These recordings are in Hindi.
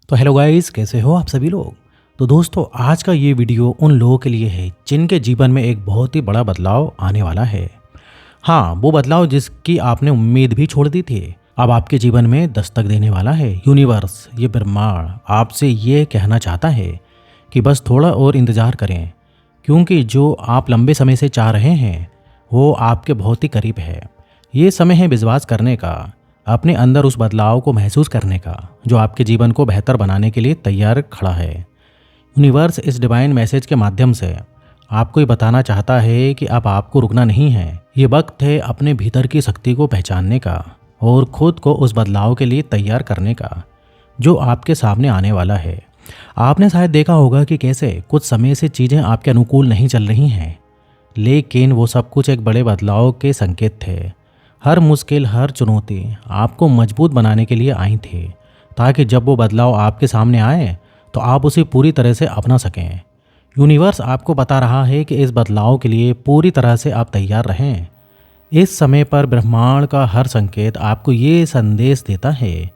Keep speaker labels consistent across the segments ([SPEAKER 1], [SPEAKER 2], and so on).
[SPEAKER 1] तो हेलो गाइस, कैसे हो आप सभी लोग। तो दोस्तों, आज का ये वीडियो उन लोगों के लिए है जिनके जीवन में एक बहुत ही बड़ा बदलाव आने वाला है। हाँ, वो बदलाव जिसकी आपने उम्मीद भी छोड़ दी थी, अब आपके जीवन में दस्तक देने वाला है। यूनिवर्स, ये ब्रह्मांड आपसे ये कहना चाहता है कि बस थोड़ा और इंतज़ार करें, क्योंकि जो आप लंबे समय से चाह रहे हैं वो आपके बहुत ही करीब है। ये समय है विश्वास करने का, अपने अंदर उस बदलाव को महसूस करने का जो आपके जीवन को बेहतर बनाने के लिए तैयार खड़ा है। यूनिवर्स इस डिवाइन मैसेज के माध्यम से आपको ये बताना चाहता है कि अब आपको रुकना नहीं है। ये वक्त है अपने भीतर की शक्ति को पहचानने का और खुद को उस बदलाव के लिए तैयार करने का जो आपके सामने आने वाला है। आपने शायद देखा होगा कि कैसे कुछ समय से चीज़ें आपके अनुकूल नहीं चल रही हैं, लेकिन वो सब कुछ एक बड़े बदलाव के संकेत थे। हर मुश्किल, हर चुनौती आपको मजबूत बनाने के लिए आई थी, ताकि जब वो बदलाव आपके सामने आए तो आप उसे पूरी तरह से अपना सकें। यूनिवर्स आपको बता रहा है कि इस बदलाव के लिए पूरी तरह से आप तैयार रहें। इस समय पर ब्रह्मांड का हर संकेत आपको ये संदेश देता है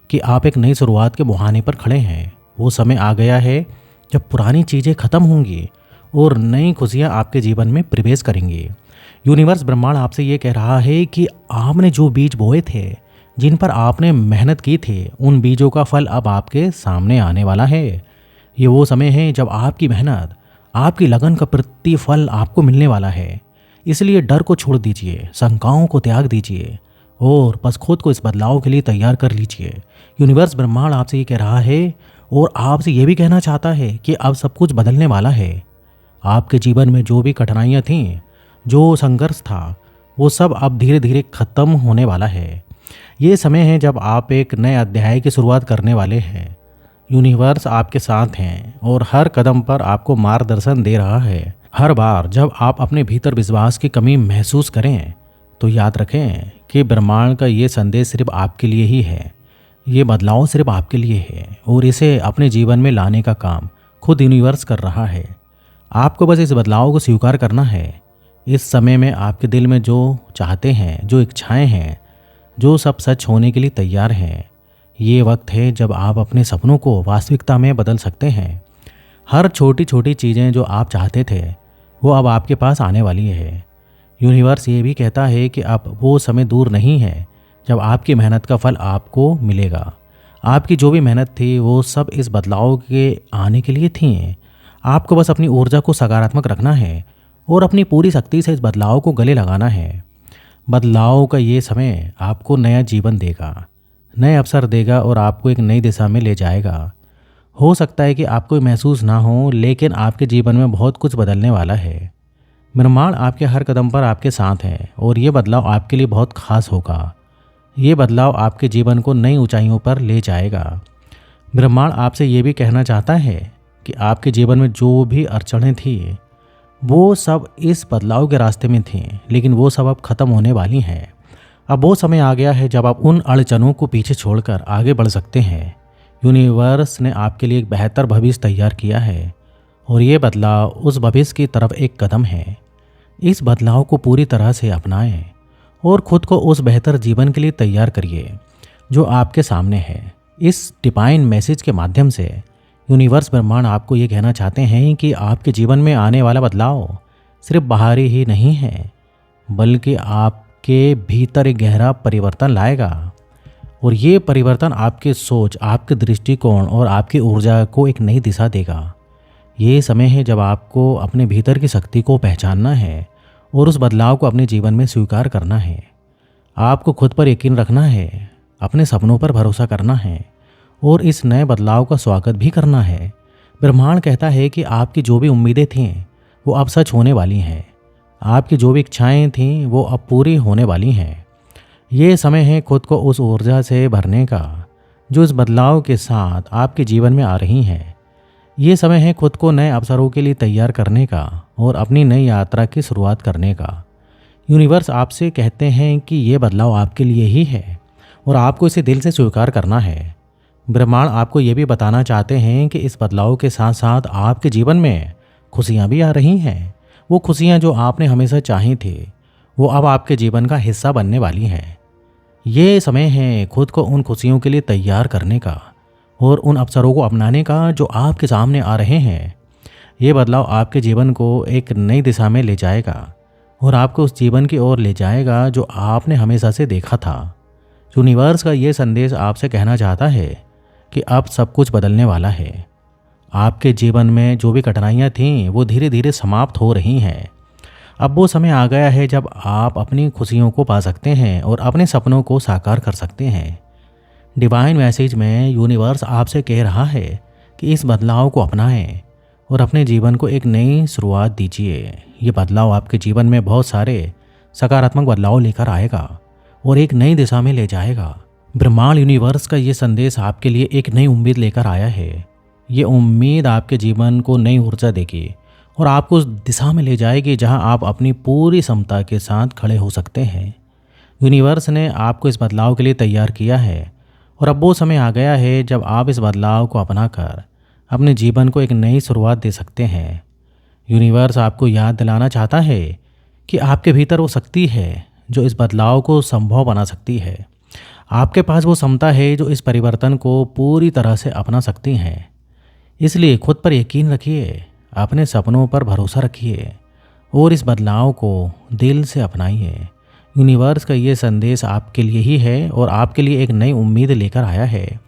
[SPEAKER 1] कि आप एक नई शुरुआत के मुहाने पर खड़े हैं। वो समय आ गया है जब पुरानी चीज़ें खत्म होंगी और नई खुशियाँ आपके जीवन में प्रवेश करेंगी। यूनिवर्स, ब्रह्मांड आपसे ये कह रहा है कि आपने जो बीज बोए थे, जिन पर आपने मेहनत की थी, उन बीजों का फल अब आपके सामने आने वाला है। ये वो समय है जब आपकी मेहनत, आपकी लगन का प्रतिफल आपको मिलने वाला है। इसलिए डर को छोड़ दीजिए, शंकाओं को त्याग दीजिए और बस खुद को इस बदलाव के लिए तैयार कर लीजिए। यूनिवर्स, ब्रह्मांड आपसे ये कह रहा है और आपसे ये भी कहना चाहता है कि अब सब कुछ बदलने वाला है। आपके जीवन में जो भी कठिनाइयाँ थीं, जो संघर्ष था, वो सब अब धीरे धीरे खत्म होने वाला है। ये समय है जब आप एक नए अध्याय की शुरुआत करने वाले हैं। यूनिवर्स आपके साथ हैं और हर कदम पर आपको मार्गदर्शन दे रहा है। हर बार जब आप अपने भीतर विश्वास की कमी महसूस करें तो याद रखें कि ब्रह्मांड का ये संदेश सिर्फ आपके लिए ही है। ये बदलाव सिर्फ आपके लिए है और इसे अपने जीवन में लाने का काम खुद यूनिवर्स कर रहा है। आपको बस इस बदलाव को स्वीकार करना है। इस समय में आपके दिल में जो चाहते हैं, जो इच्छाएं हैं, जो सब सच होने के लिए तैयार हैं। ये वक्त है जब आप अपने सपनों को वास्तविकता में बदल सकते हैं। हर छोटी छोटी चीज़ें जो आप चाहते थे वो अब आपके पास आने वाली है। यूनिवर्स ये भी कहता है कि अब वो समय दूर नहीं है जब आपकी मेहनत का फल आपको मिलेगा। आपकी जो भी मेहनत थी वो सब इस बदलाव के आने के लिए थी। आपको बस अपनी ऊर्जा को सकारात्मक रखना है और अपनी पूरी शक्ति से इस बदलाव को गले लगाना है। बदलाव का ये समय आपको नया जीवन देगा, नए अवसर देगा और आपको एक नई दिशा में ले जाएगा। हो सकता है कि आपको महसूस ना हो, लेकिन आपके जीवन में बहुत कुछ बदलने वाला है। ब्रह्मांड आपके हर कदम पर आपके साथ है और ये बदलाव आपके लिए बहुत खास होगा। ये बदलाव आपके जीवन को नई ऊंचाइयों पर ले जाएगा। ब्रह्मांड आपसे ये भी कहना चाहता है कि आपके जीवन में जो भी अड़चनें थी वो सब इस बदलाव के रास्ते में थी, लेकिन वो सब अब खत्म होने वाली हैं। अब वो समय आ गया है जब आप उन अड़चनों को पीछे छोड़कर आगे बढ़ सकते हैं। यूनिवर्स ने आपके लिए एक बेहतर भविष्य तैयार किया है और ये बदलाव उस भविष्य की तरफ एक कदम है। इस बदलाव को पूरी तरह से अपनाएं और खुद को उस बेहतर जीवन के लिए तैयार करिए जो आपके सामने है। इस डिवाइन मैसेज के माध्यम से यूनिवर्स, ब्रह्मांड आपको ये कहना चाहते हैं कि आपके जीवन में आने वाला बदलाव सिर्फ बाहरी ही नहीं है, बल्कि आपके भीतर एक गहरा परिवर्तन लाएगा। और ये परिवर्तन आपके सोच, आपके दृष्टिकोण और आपकी ऊर्जा को एक नई दिशा देगा। ये समय है जब आपको अपने भीतर की शक्ति को पहचानना है और उस बदलाव को अपने जीवन में स्वीकार करना है। आपको खुद पर यकीन रखना है, अपने सपनों पर भरोसा करना है और इस नए बदलाव का स्वागत भी करना है। ब्रह्मांड कहता है कि आपकी जो भी उम्मीदें थीं वो अब सच होने वाली हैं। आपकी जो भी इच्छाएं थीं वो अब पूरी होने वाली हैं। ये समय है खुद को उस ऊर्जा से भरने का जो इस बदलाव के साथ आपके जीवन में आ रही है। ये समय है खुद को नए अवसरों के लिए तैयार करने का और अपनी नई यात्रा की शुरुआत करने का। यूनिवर्स आपसे कहते हैं कि ये बदलाव आपके लिए ही है और आपको इसे दिल से स्वीकार करना है। ब्रह्मांड आपको ये भी बताना चाहते हैं कि इस बदलाव के साथ साथ आपके जीवन में खुशियाँ भी आ रही हैं। वो खुशियाँ जो आपने हमेशा चाही थी वो अब आपके जीवन का हिस्सा बनने वाली हैं। ये समय है खुद को उन खुशियों के लिए तैयार करने का और उन अवसरों को अपनाने का जो आपके सामने आ रहे हैं। ये बदलाव आपके जीवन को एक नई दिशा में ले जाएगा और आपको उस जीवन की ओर ले जाएगा जो आपने हमेशा से देखा था। यूनिवर्स का ये संदेश आपसे कहना चाहता है कि अब सब कुछ बदलने वाला है। आपके जीवन में जो भी कठिनाइयाँ थीं वो धीरे धीरे समाप्त हो रही हैं। अब वो समय आ गया है जब आप अपनी खुशियों को पा सकते हैं और अपने सपनों को साकार कर सकते हैं। डिवाइन मैसेज में यूनिवर्स आपसे कह रहा है कि इस बदलाव को अपनाएं और अपने जीवन को एक नई शुरुआत दीजिए। ये बदलाव आपके जीवन में बहुत सारे सकारात्मक बदलाव लेकर आएगा और एक नई दिशा में ले जाएगा। ब्रह्मांड यूनिवर्स का ये संदेश आपके लिए एक नई उम्मीद लेकर आया है। ये उम्मीद आपके जीवन को नई ऊर्जा देगी और आपको उस दिशा में ले जाएगी जहां आप अपनी पूरी क्षमता के साथ खड़े हो सकते हैं। यूनिवर्स ने आपको इस बदलाव के लिए तैयार किया है और अब वो समय आ गया है जब आप इस बदलाव को अपनाकर अपने जीवन को एक नई शुरुआत दे सकते हैं। यूनिवर्स आपको याद दिलाना चाहता है कि आपके भीतर वो शक्ति है जो इस बदलाव को संभव बना सकती है। आपके पास वो क्षमता है जो इस परिवर्तन को पूरी तरह से अपना सकती है। इसलिए खुद पर यकीन रखिए, अपने सपनों पर भरोसा रखिए और इस बदलाव को दिल से अपनाइए। यूनिवर्स का ये संदेश आपके लिए ही है और आपके लिए एक नई उम्मीद लेकर आया है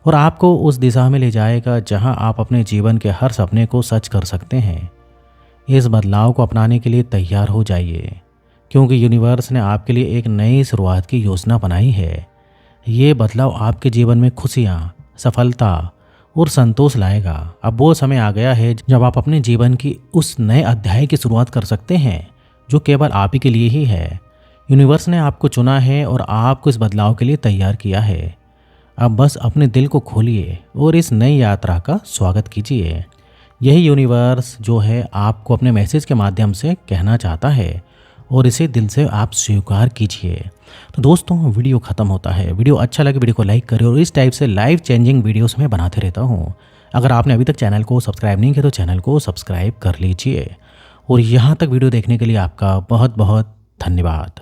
[SPEAKER 1] और आपको उस दिशा में ले जाएगा जहां आप अपने जीवन के हर सपने को सच कर सकते हैं। इस बदलाव को अपनाने के लिए तैयार हो जाइए, क्योंकि यूनिवर्स ने आपके लिए एक नई शुरुआत की योजना बनाई है। ये बदलाव आपके जीवन में खुशियाँ, सफलता और संतोष लाएगा। अब वो समय आ गया है जब आप अपने जीवन की उस नए अध्याय की शुरुआत कर सकते हैं जो केवल आप ही के लिए ही है। यूनिवर्स ने आपको चुना है और आपको इस बदलाव के लिए तैयार किया है। अब बस अपने दिल को खोलिए और इस नई यात्रा का स्वागत कीजिए। यही यूनिवर्स जो है आपको अपने मैसेज के माध्यम से कहना चाहता है और इसे दिल से आप स्वीकार कीजिए। तो दोस्तों, वीडियो ख़त्म होता है। वीडियो अच्छा लगे वीडियो को लाइक करें और इस टाइप से लाइफ चेंजिंग वीडियोस मैं बनाते रहता हूँ। अगर आपने अभी तक चैनल को सब्सक्राइब नहीं किया तो चैनल को सब्सक्राइब कर लीजिए। और यहाँ तक वीडियो देखने के लिए आपका बहुत बहुत धन्यवाद।